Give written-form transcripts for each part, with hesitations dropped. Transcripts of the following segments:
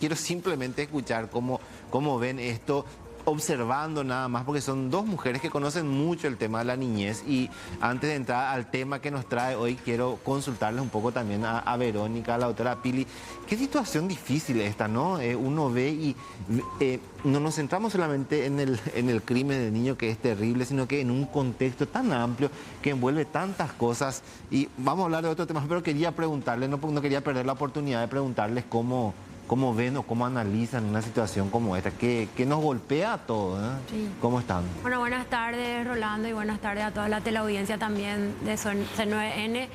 quiero simplemente escuchar cómo ven esto, observando nada más, porque son dos mujeres que conocen mucho el tema de la niñez. Y antes de entrar al tema que nos trae hoy, quiero consultarles un poco también a Verónica, a la doctora Pili. Qué situación difícil esta, ¿no? Uno ve y no nos centramos solamente en el crimen del niño, que es terrible, sino que en un contexto tan amplio que envuelve tantas cosas. Y vamos a hablar de otro tema, pero quería preguntarles, no quería perder la oportunidad de preguntarles cómo ven o cómo analizan una situación como esta, que nos golpea a todos, ¿eh? Sí. ¿Cómo están? Bueno, buenas tardes, Rolando, y buenas tardes a toda la teleaudiencia también de C9N.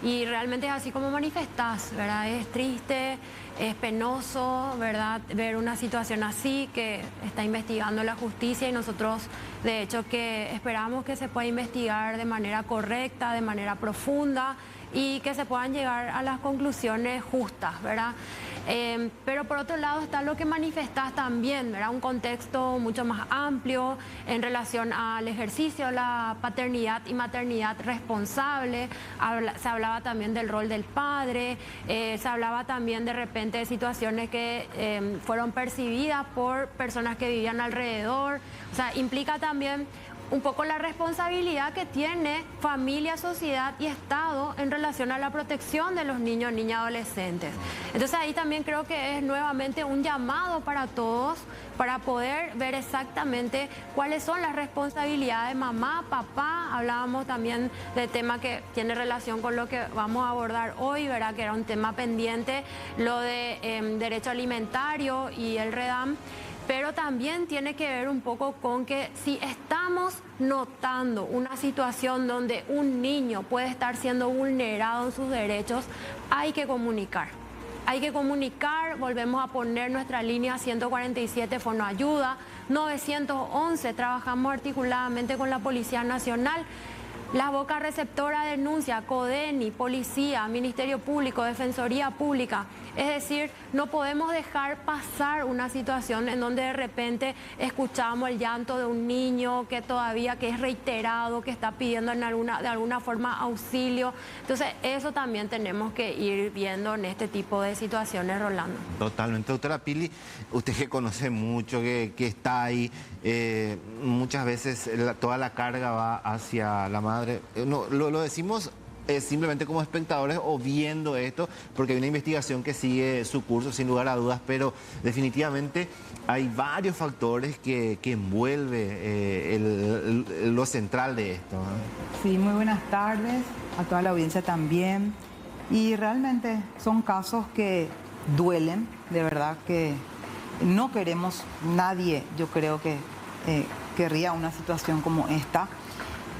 Y realmente es así como manifestás, ¿verdad? Es triste, es penoso, ¿verdad? Ver una situación así que está investigando la justicia, y nosotros, de hecho, que esperamos que se pueda investigar de manera correcta, de manera profunda, y que se puedan llegar a las conclusiones justas, ¿verdad? Pero por otro lado está lo que manifestás también, ¿verdad? Un contexto mucho más amplio en relación al ejercicio de la paternidad y maternidad responsable. Se hablaba también del rol del padre, se hablaba también de repente de situaciones que fueron percibidas por personas que vivían alrededor. O sea, implica también un poco la responsabilidad que tiene familia, sociedad y Estado en relación a la protección de los niños, niñas, adolescentes. Entonces ahí también creo que es nuevamente un llamado para todos para poder ver exactamente cuáles son las responsabilidades de mamá, papá. Hablábamos también del tema que tiene relación con lo que vamos a abordar hoy, ¿verdad? Que era un tema pendiente, lo de derecho alimentario y el REDAM. Pero también tiene que ver un poco con que si estamos notando una situación donde un niño puede estar siendo vulnerado en sus derechos, hay que comunicar. Hay que comunicar, volvemos a poner nuestra línea 147 Fonoayuda, 911, trabajamos articuladamente con la Policía Nacional. La boca receptora denuncia, CODENI, Policía, Ministerio Público, Defensoría Pública. Es decir, no podemos dejar pasar una situación en donde de repente escuchamos el llanto de un niño que es reiterado, que está pidiendo de alguna forma auxilio. Entonces, eso también tenemos que ir viendo en este tipo de situaciones, Rolando. Totalmente. Doctora Pili, usted que conoce mucho, que está ahí, muchas veces toda la carga va hacia la madre. No, lo decimos simplemente como espectadores o viendo esto, porque hay una investigación que sigue su curso sin lugar a dudas, pero definitivamente hay varios factores que envuelve lo central de esto, ¿no? Sí, muy buenas tardes a toda la audiencia también. Y realmente son casos que duelen, de verdad que no queremos, nadie yo creo que querría una situación como esta.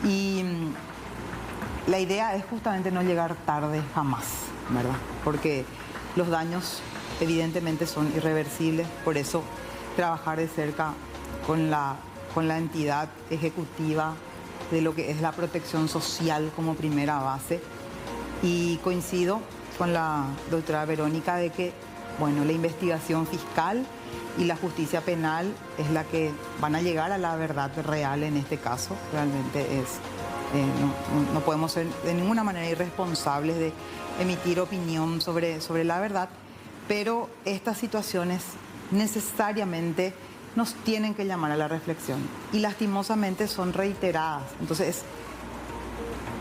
Y la idea es justamente no llegar tarde jamás, ¿verdad? Porque los daños evidentemente son irreversibles, por eso trabajar de cerca con la entidad ejecutiva de lo que es la protección social como primera base. Y coincido con la doctora Verónica de que, bueno, la investigación fiscal y la justicia penal es la que van a llegar a la verdad real en este caso. Realmente no podemos ser de ninguna manera irresponsables de emitir opinión sobre la verdad, pero estas situaciones necesariamente nos tienen que llamar a la reflexión y lastimosamente son reiteradas. Entonces,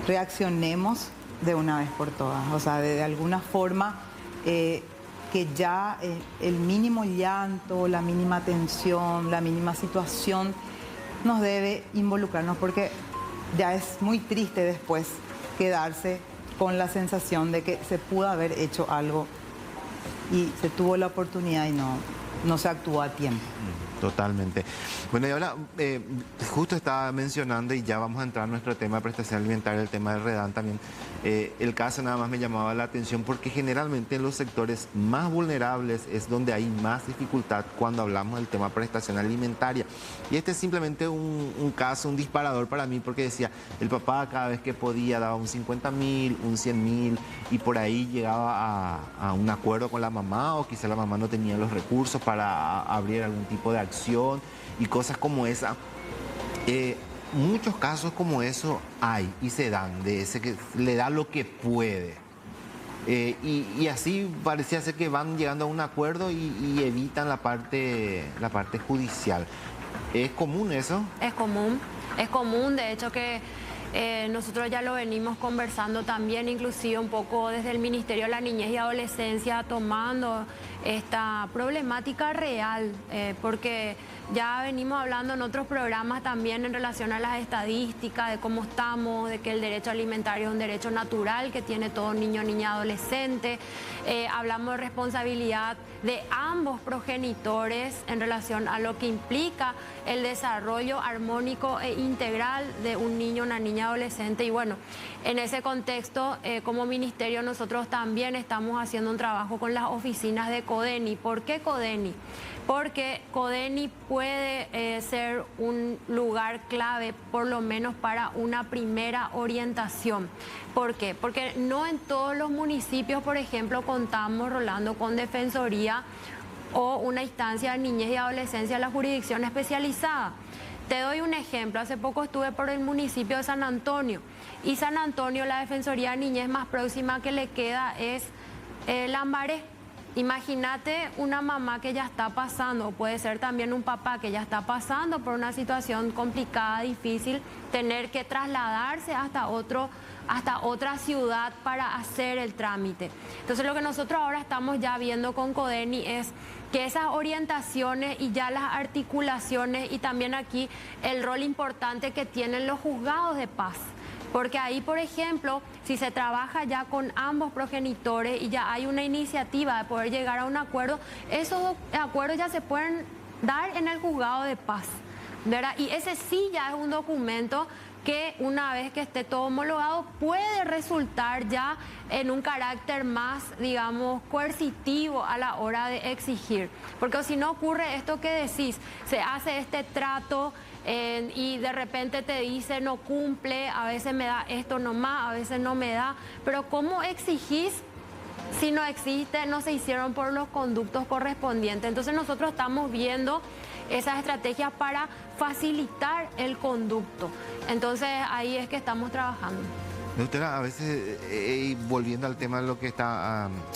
reaccionemos de una vez por todas, o sea, de alguna forma que ya el mínimo llanto, la mínima tensión, la mínima situación nos debe involucrarnos, porque ya es muy triste después quedarse con la sensación de que se pudo haber hecho algo y se tuvo la oportunidad y no se actuó a tiempo. Totalmente. Bueno, y ahora justo estaba mencionando, y ya vamos a entrar en nuestro tema de prestación alimentaria, el tema del REDAM también. El caso nada más me llamaba la atención porque generalmente en los sectores más vulnerables es donde hay más dificultad cuando hablamos del tema de prestación alimentaria. Y este es simplemente un caso, un disparador para mí, porque decía, el papá cada vez que podía daba un 50.000, un 100.000, y por ahí llegaba a un acuerdo con la mamá, o quizá la mamá no tenía los recursos para abrir algún tipo de acción y cosas como esa. Muchos casos como eso hay y se dan, de ese que le da lo que puede. Y así parecía ser que van llegando a un acuerdo y evitan la parte judicial. ¿Es común eso? Es común, de hecho que nosotros ya lo venimos conversando también, inclusive un poco desde el Ministerio de la Niñez y Adolescencia, tomando esta problemática real, porque ya venimos hablando en otros programas también en relación a las estadísticas, de cómo estamos, de que el derecho alimentario es un derecho natural que tiene todo niño, niña, adolescente. Hablamos de responsabilidad de ambos progenitores en relación a lo que implica el desarrollo armónico e integral de un niño, una niña, adolescente. Y bueno, en ese contexto, como ministerio, nosotros también estamos haciendo un trabajo con las oficinas de CODENI. ¿Por qué CODENI? Porque CODENI puede ser un lugar clave, por lo menos para una primera orientación. ¿Por qué? Porque no en todos los municipios, por ejemplo, contamos, Rolando, con defensoría o una instancia de niñez y adolescencia en la jurisdicción especializada. Te doy un ejemplo. Hace poco estuve por el municipio de San Antonio, y San Antonio, la defensoría de niñez más próxima que le queda es Lambaré. Imagínate una mamá que ya está pasando, o puede ser también un papá que ya está pasando por una situación complicada, difícil, tener que trasladarse hasta otra ciudad para hacer el trámite. Entonces, lo que nosotros ahora estamos ya viendo con CODENI es que esas orientaciones y ya las articulaciones, y también aquí el rol importante que tienen los juzgados de paz. Porque ahí, por ejemplo, si se trabaja ya con ambos progenitores y ya hay una iniciativa de poder llegar a un acuerdo, esos acuerdos ya se pueden dar en el juzgado de paz, ¿verdad? Y ese sí ya es un documento que una vez que esté todo homologado puede resultar ya en un carácter más, digamos, coercitivo a la hora de exigir. Porque si no ocurre esto que decís, se hace este trato y de repente te dice no cumple, a veces me da esto nomás, a veces no me da, pero ¿cómo exigís si no existe, no se hicieron por los conductos correspondientes? Entonces nosotros estamos viendo esas estrategias para facilitar el conducto. Entonces ahí es que estamos trabajando. Doctora, a veces, volviendo al tema de lo que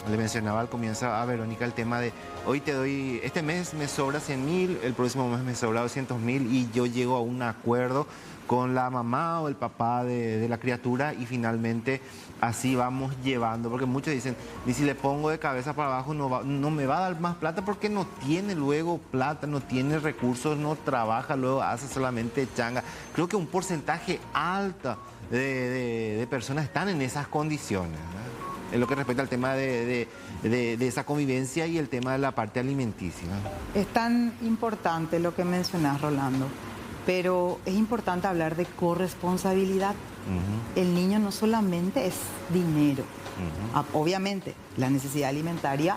le mencionaba al comienzo a Verónica, el tema de hoy te doy, este mes me sobra 100.000, el próximo mes me sobra 200.000 y yo llego a un acuerdo con la mamá o el papá de la criatura y finalmente así vamos llevando, porque muchos dicen, y si le pongo de cabeza para abajo no me va a dar más plata porque no tiene luego plata, no tiene recursos, no trabaja, luego hace solamente changa. Creo que un porcentaje alto de personas están en esas condiciones, ¿no? En lo que respecta al tema de esa convivencia y el tema de la parte alimenticia. Es tan importante lo que mencionas, Rolando, pero es importante hablar de corresponsabilidad. El niño no solamente es dinero. Obviamente, la necesidad alimentaria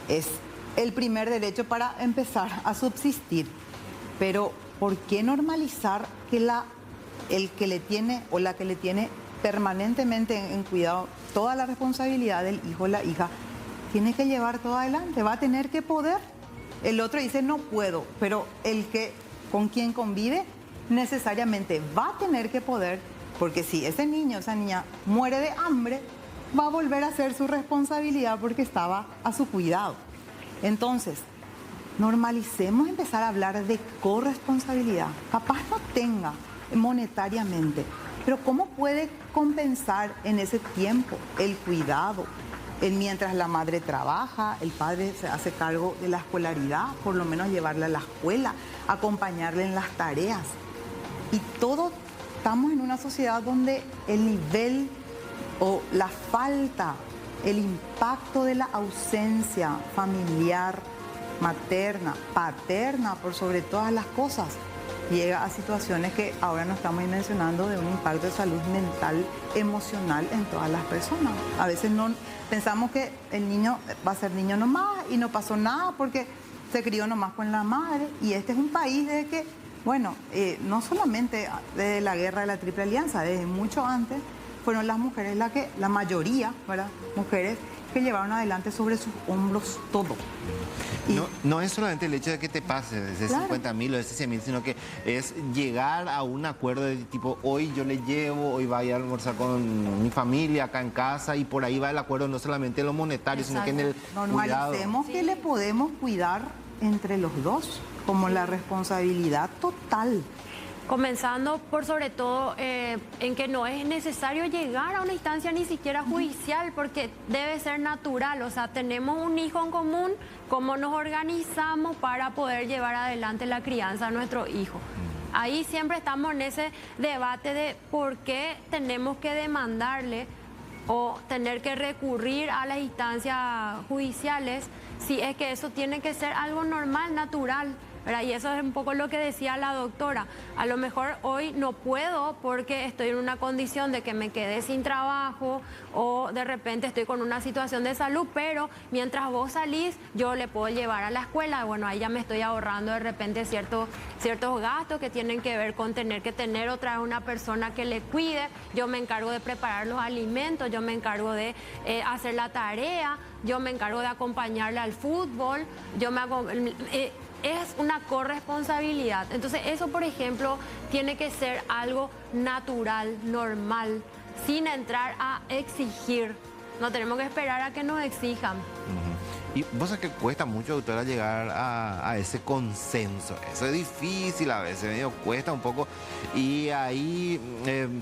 es el primer derecho para empezar a subsistir, pero ¿por qué normalizar que el que le tiene o la que le tiene permanentemente en cuidado toda la responsabilidad del hijo o la hija tiene que llevar todo adelante? Va a tener que poder. El otro dice no puedo, pero el que con quien convive necesariamente va a tener que poder, porque si ese niño o esa niña muere de hambre, va a volver a ser su responsabilidad porque estaba a su cuidado. Entonces, normalicemos empezar a hablar de corresponsabilidad. Capaz no tenga monetariamente, pero ¿cómo puede compensar en ese tiempo el cuidado? Mientras la madre trabaja, el padre se hace cargo de la escolaridad, por lo menos llevarla a la escuela, acompañarle en las tareas. Y todos estamos en una sociedad donde el nivel o la falta, el impacto de la ausencia familiar, materna, paterna, por sobre todas las cosas, llega a situaciones que ahora no estamos mencionando de un impacto de salud mental, emocional en todas las personas. A veces no pensamos que el niño va a ser niño nomás y no pasó nada porque se crió nomás con la madre. Y este es un país de que, bueno, no solamente desde la guerra de la Triple Alianza, desde mucho antes fueron las mujeres la mayoría, ¿verdad? Mujeres que llevaron adelante sobre sus hombros todo. Y No es solamente el hecho de que te pase de ese Claro. 50.000 o de ese 100.000, sino que es llegar a un acuerdo de tipo, hoy yo le llevo, hoy va a ir a almorzar con mi familia acá en casa, y por ahí va el acuerdo, no solamente en lo monetario, sino que en el cuidado. normalicemos que le podemos cuidar entre los dos, como la responsabilidad total. Comenzando por sobre todo en que no es necesario llegar a una instancia ni siquiera judicial, porque debe ser natural. O sea, tenemos un hijo en común, cómo nos organizamos para poder llevar adelante la crianza de nuestro hijo. Ahí siempre estamos en ese debate de por qué tenemos que demandarle o tener que recurrir a las instancias judiciales, si es que eso tiene que ser algo normal, natural, ¿verdad? Y eso es un poco lo que decía la doctora. A lo mejor hoy no puedo porque estoy en una condición de que me quedé sin trabajo o de repente estoy con una situación de salud, pero mientras vos salís yo le puedo llevar a la escuela. Bueno, ahí ya me estoy ahorrando de repente ciertos gastos que tienen que ver con tener que tener otra vez una persona que le cuide. Yo me encargo de preparar los alimentos, yo me encargo de hacer la tarea, yo me encargo de acompañarle al fútbol, es una corresponsabilidad. Entonces eso, por ejemplo, tiene que ser algo natural, normal, sin entrar a exigir. No tenemos que esperar a que nos exijan. Y vos sabés que cuesta mucho, doctora, llegar a ese consenso. Eso es difícil a veces, medio cuesta un poco. Y ahí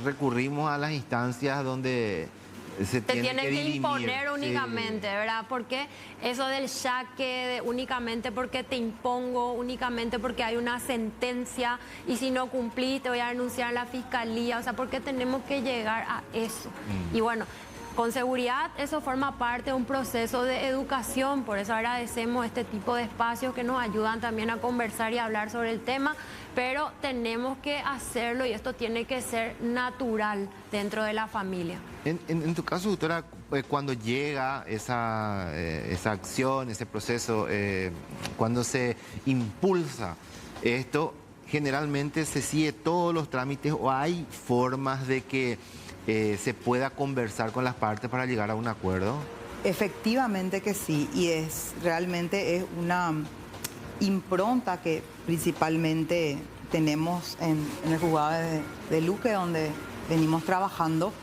recurrimos a las instancias donde se Te tiene tienen que que dirimir. imponer Sí. únicamente, ¿verdad? Porque eso del yaque, únicamente porque te impongo, únicamente porque hay una sentencia y si no cumplí te voy a denunciar a la fiscalía. O sea, ¿por qué tenemos que llegar a eso? Y bueno, con seguridad eso forma parte de un proceso de educación, por eso agradecemos este tipo de espacios que nos ayudan también a conversar y a hablar sobre el tema, pero tenemos que hacerlo y esto tiene que ser natural dentro de la familia. En tu caso, doctora, cuando llega esa acción, ese proceso, cuando se impulsa esto, generalmente se sigue todos los trámites o hay formas de que se pueda conversar con las partes para llegar a un acuerdo. Efectivamente que sí, y realmente es una impronta que principalmente tenemos en el juzgado de Luque, donde venimos trabajando,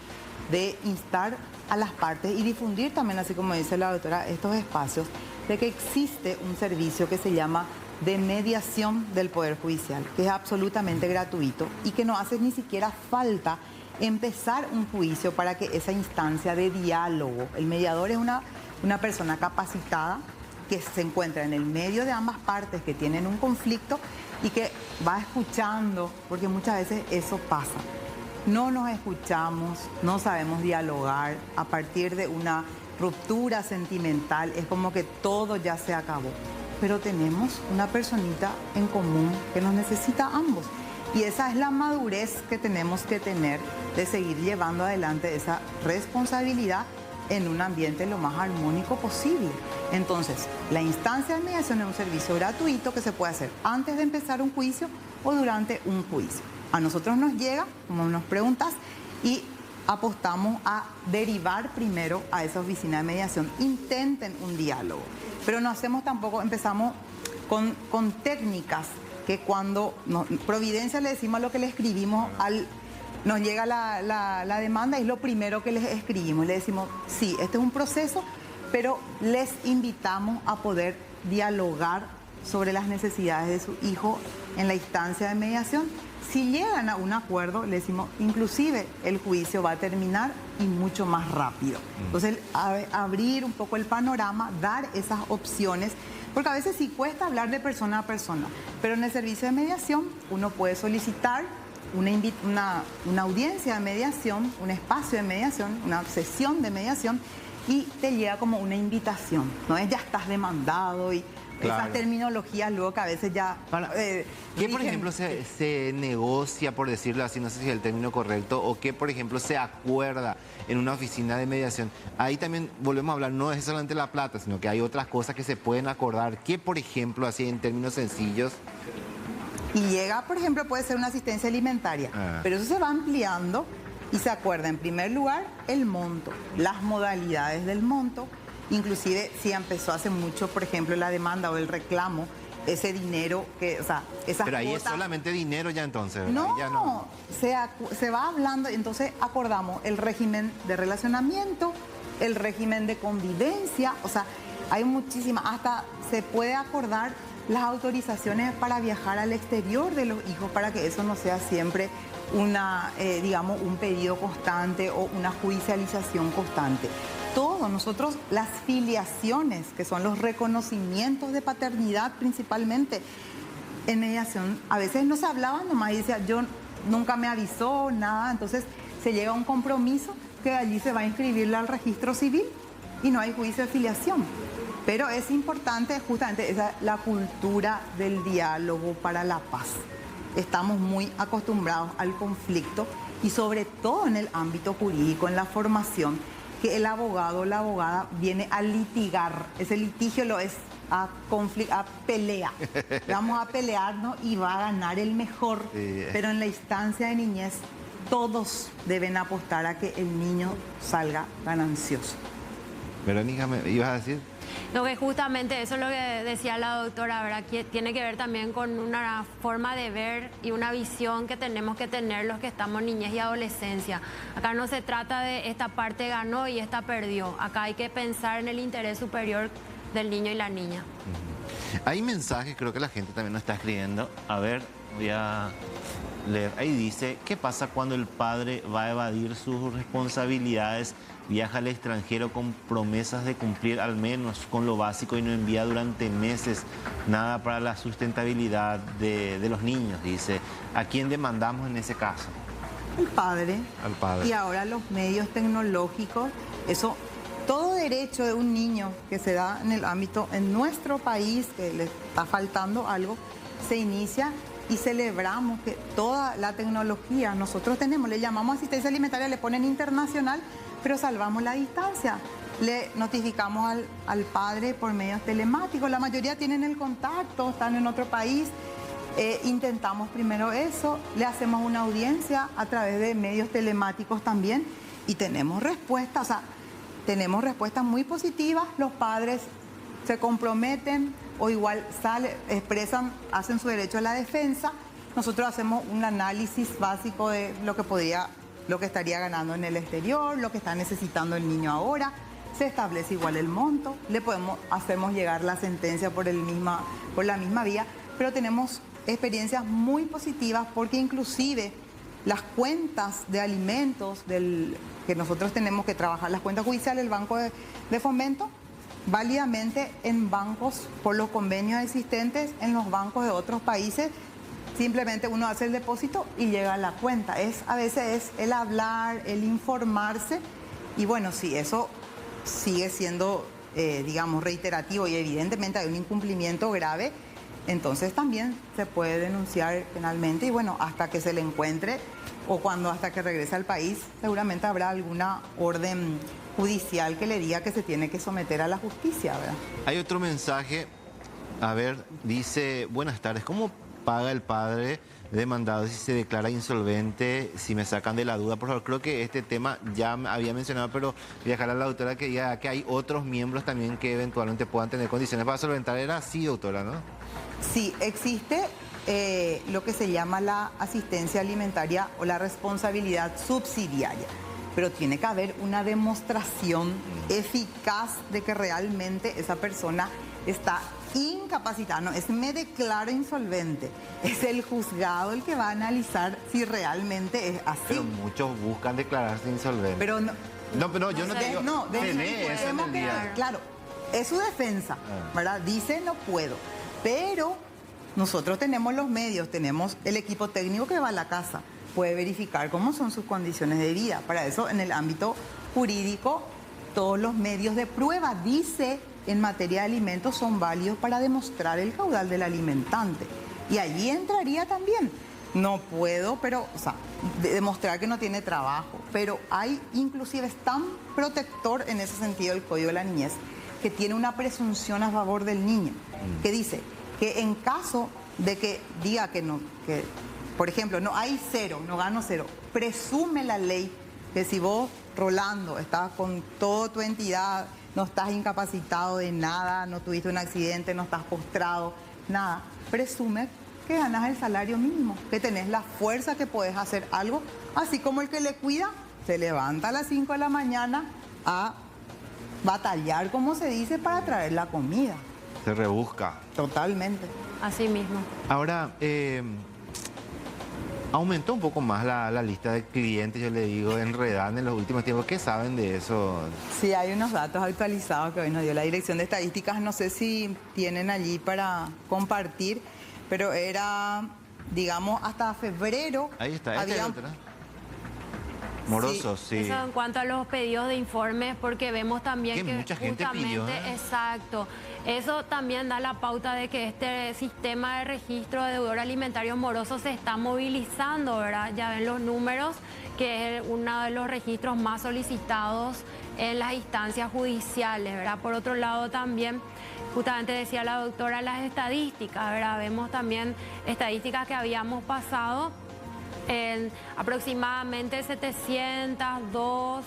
de instar a las partes y difundir también, así como dice la doctora, estos espacios, de que existe un servicio que se llama de mediación del Poder Judicial, que es absolutamente gratuito y que no hace ni siquiera falta empezar un juicio para que esa instancia de diálogo, el mediador es una persona capacitada que se encuentra en el medio de ambas partes que tienen un conflicto y que va escuchando, porque muchas veces eso pasa. No nos escuchamos, no sabemos dialogar, a partir de una ruptura sentimental es como que todo ya se acabó. Pero tenemos una personita en común que nos necesita a ambos. Y esa es la madurez que tenemos que tener de seguir llevando adelante esa responsabilidad en un ambiente lo más armónico posible. Entonces, la instancia de mediación es un servicio gratuito que se puede hacer antes de empezar un juicio o durante un juicio. A nosotros nos llega, como nos preguntas, y apostamos a derivar primero a esa oficina de mediación. Intenten un diálogo, pero no hacemos tampoco, empezamos con técnicas que cuando Providencia le decimos lo que le escribimos nos llega la demanda, es lo primero que les escribimos. Le decimos, sí, este es un proceso, pero les invitamos a poder dialogar sobre las necesidades de su hijo en la instancia de mediación. Si llegan a un acuerdo, le decimos, inclusive el juicio va a terminar y mucho más rápido. Entonces, abrir un poco el panorama, dar esas opciones, porque a veces sí cuesta hablar de persona a persona, pero en el servicio de mediación uno puede solicitar una audiencia de mediación, un espacio de mediación, una sesión de mediación, y te llega como una invitación, no es ya estás demandado y Claro. esas terminologías luego que a veces ya... ¿Qué, por ejemplo, se negocia, por decirlo así, no sé si es el término correcto, o qué, por ejemplo, se acuerda en una oficina de mediación? Ahí también volvemos a hablar, no es solamente la plata, sino que hay otras cosas que se pueden acordar. ¿Qué, por ejemplo, así en términos sencillos? Y llega, por ejemplo, puede ser una asistencia alimentaria, pero eso se va ampliando y se acuerda en primer lugar el monto, las modalidades del monto, inclusive si empezó hace mucho, por ejemplo, la demanda o el reclamo, ese dinero que, o sea, esas Pero ahí cuotas, es solamente dinero ya entonces, ¿verdad? no, Ya no. se va hablando, entonces acordamos el régimen de relacionamiento, el régimen de convivencia, o sea, hay muchísimas, hasta se puede acordar las autorizaciones para viajar al exterior de los hijos, para que eso no sea siempre digamos, un pedido constante o una judicialización constante. Todo, nosotros, las filiaciones, que son los reconocimientos de paternidad principalmente, en mediación, a veces no se hablaba nomás y decía, yo nunca me avisó, nada, entonces se llega a un compromiso que allí se va a inscribirle al registro civil y no hay juicio de filiación. Pero es importante justamente la cultura del diálogo para la paz. Estamos muy acostumbrados al conflicto y sobre todo en el ámbito jurídico, en la formación, que el abogado o la abogada viene a litigar. Ese litigio lo es a pelea. Vamos a pelearnos y va a ganar el mejor. Sí. Pero en la instancia de niñez, todos deben apostar a que el niño salga ganancioso. Verónica, ¿me ibas a decir? No, que justamente eso es lo que decía la doctora, ¿verdad? Que tiene que ver también con una forma de ver y una visión que tenemos que tener los que estamos niñez y adolescencia. Acá no se trata de esta parte ganó y esta perdió. Acá hay que pensar en el interés superior del niño y la niña. Hay mensajes, creo que la gente también nos está escribiendo. A ver, voy a leer. Ahí dice, ¿qué pasa cuando el padre va a evadir sus responsabilidades? Viaja al extranjero con promesas de cumplir al menos con lo básico y no envía durante meses nada para la sustentabilidad de los niños, dice. ¿A quién demandamos en ese caso? Al padre. Al padre. Y ahora los medios tecnológicos, eso, todo derecho de un niño que se da en el ámbito, en nuestro país, que le está faltando algo, se inicia y celebramos que toda la tecnología nosotros tenemos, le llamamos asistencia alimentaria, le ponen internacional, pero salvamos la distancia. Le notificamos al padre por medios telemáticos. La mayoría tienen el contacto, están en otro país. Intentamos primero eso, le hacemos una audiencia a través de medios telemáticos también y tenemos respuestas, o sea, tenemos respuestas muy positivas. Los padres se comprometen o igual expresan, hacen su derecho a la defensa. Nosotros hacemos un análisis básico de lo que estaría ganando en el exterior, lo que está necesitando el niño ahora, se establece igual el monto, hacemos llegar la sentencia por la misma vía, pero tenemos experiencias muy positivas porque inclusive las cuentas de alimentos que nosotros tenemos que trabajar, las cuentas judiciales, el Banco de Fomento, válidamente en bancos por los convenios existentes en los bancos de otros países. Simplemente uno hace el depósito y llega a la cuenta. A veces es el hablar, el informarse. Y bueno, si eso sigue siendo, digamos, reiterativo y evidentemente hay un incumplimiento grave, entonces también se puede denunciar penalmente. Y bueno, hasta que se le encuentre o hasta que regrese al país, seguramente habrá alguna orden judicial que le diga que se tiene que someter a la justicia, ¿verdad? Hay otro mensaje. A ver, dice, buenas tardes, ¿cómo paga el padre demandado si se declara insolvente, si me sacan de la duda? Por favor, creo que este tema ya había mencionado, pero voy a dejar a la doctora que diga que hay otros miembros también que eventualmente puedan tener condiciones para solventar. Era así, doctora, ¿no? Sí, existe lo que se llama la asistencia alimentaria o la responsabilidad subsidiaria, pero tiene que haber una demostración eficaz de que realmente esa persona está incapacitada. No es me declaro insolvente, es el juzgado el que va a analizar si realmente es así. Pero muchos buscan declararse insolventes. Pero no, pero yo no te digo, no, eso en el día. Claro, es su defensa, ¿verdad? Dice no puedo, pero nosotros tenemos los medios, tenemos el equipo técnico que va a la casa, puede verificar cómo son sus condiciones de vida. Para eso, en el ámbito jurídico, todos los medios de prueba, dice, en materia de alimentos son válidos para demostrar el caudal del alimentante. Y allí entraría también, no puedo, pero, o sea, demostrar que no tiene trabajo. Pero hay, inclusive, es tan protector en ese sentido el Código de la Niñez, que tiene una presunción a favor del niño, que dice que en caso de que diga que no, que, por ejemplo, no hay cero, no gano cero, presume la ley que si vos, Rolando, estás con toda tu entidad no estás incapacitado de nada, no tuviste un accidente, no estás postrado, nada. Presume que ganas el salario mínimo, que tenés la fuerza, que podés hacer algo, así como el que le cuida se levanta a las 5 de la mañana a batallar, como se dice, para traer la comida. Se rebusca. Totalmente. Así mismo. Ahora, aumentó un poco más la lista de clientes, yo le digo, en Redan en los últimos tiempos. ¿Qué saben de eso? Sí, hay unos datos actualizados que hoy nos dio la Dirección de Estadísticas. No sé si tienen allí para compartir, pero era, digamos, hasta febrero. Ahí está, había... Morosos, sí. Eso en cuanto a los pedidos de informes, porque vemos también que mucha gente pidió, ¿eh? Exacto. Eso también da la pauta de que este sistema de registro de deudor alimentario moroso se está movilizando, ¿verdad? Ya ven los números, que es uno de los registros más solicitados en las instancias judiciales, ¿verdad? Por otro lado también, justamente decía la doctora, las estadísticas, ¿verdad? Vemos también estadísticas que habíamos pasado en aproximadamente 702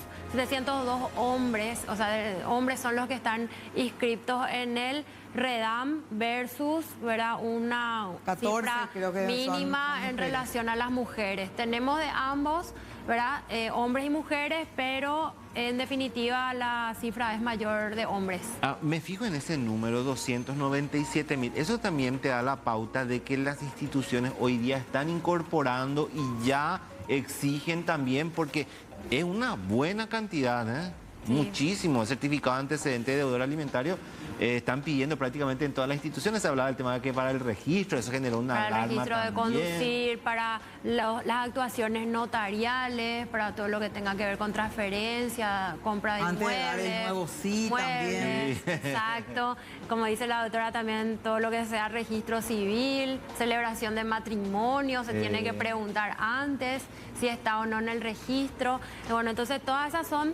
hombres, o sea, hombres son los que están inscriptos en el REDAM versus, ¿verdad?, una 14, cifra creo que mínima son en relación a las mujeres. Tenemos de ambos, ¿verdad?, hombres y mujeres, pero en definitiva la cifra es mayor de hombres. Me fijo en ese número, 297.000. Eso también te da la pauta de que las instituciones hoy día están incorporando y ya exigen también, porque es una buena cantidad, ¿eh? Sí. Muchísimo. Certificado de antecedente de deudor alimentario están pidiendo prácticamente en todas las instituciones. Se hablaba del tema de que para el registro, eso generó una para alarma el registro también. De conducir, para las actuaciones notariales, para todo lo que tenga que ver con transferencia, compra de inmuebles. Antes de dar el nuevo sí también. Exacto. Como dice la doctora, también todo lo que sea registro civil, celebración de matrimonio, se tiene que preguntar antes si está o no en el registro. Bueno, entonces todas esas son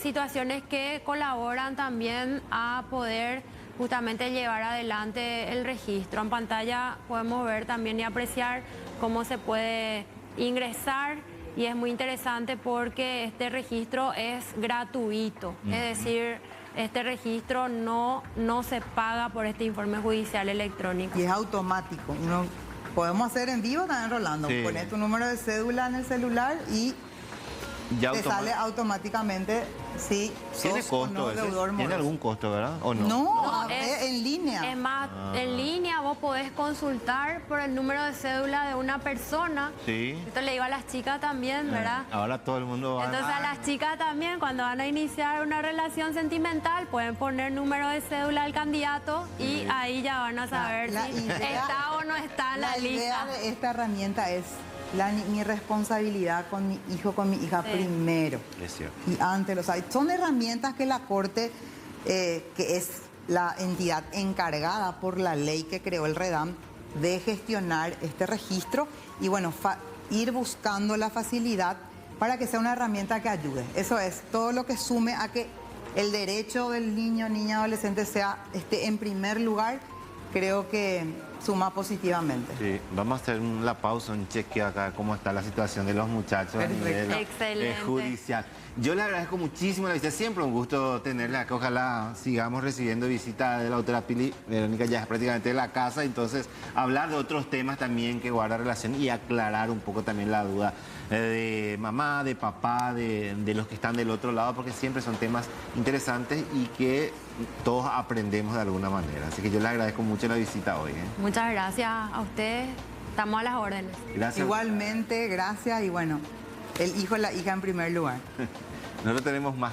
situaciones que colaboran también a poder justamente llevar adelante el registro. En pantalla podemos ver también y apreciar cómo se puede ingresar, y es muy interesante porque este registro es gratuito, es decir, este registro no se paga por este informe judicial electrónico. Y es automático. Podemos hacer en vivo también, Rolando. Sí. Pones tu número de cédula en el celular y ya te sale automáticamente si ¿Tiene sos costo o no deudor moroso. ¿Tiene algún costo, verdad? ¿O no? No, es en línea. Es más, en línea vos podés consultar por el número de cédula de una persona. Sí. Esto le digo a las chicas también, ¿verdad? Ahora todo el mundo va Entonces a las chicas también, cuando van a iniciar una relación sentimental, pueden poner número de cédula del candidato y ahí ya van a saber si está o no está en la lista. La idea de esta herramienta es mi responsabilidad con mi hijo, con mi hija primero. Es cierto. Y antes, o sea, son herramientas que la Corte, que es la entidad encargada por la ley que creó el REDAM de gestionar este registro y bueno, ir buscando la facilidad para que sea una herramienta que ayude. Eso es, todo lo que sume a que el derecho del niño, niña, adolescente esté en primer lugar, creo que suma positivamente. Sí, vamos a hacer la pausa, un cheque acá, cómo está la situación de los muchachos a nivel judicial. Yo le agradezco muchísimo la visita, siempre un gusto tenerla acá. Ojalá sigamos recibiendo visitas de la doctora Pili. Verónica ya es prácticamente de la casa, entonces hablar de otros temas también que guarda relación y aclarar un poco también la duda de mamá, de papá, de los que están del otro lado, porque siempre son temas interesantes y que todos aprendemos de alguna manera. Así que yo le agradezco mucho la visita hoy. Muchas gracias a ustedes, estamos a las órdenes. Gracias. Igualmente, gracias y bueno, el hijo y la hija en primer lugar. Nosotros tenemos más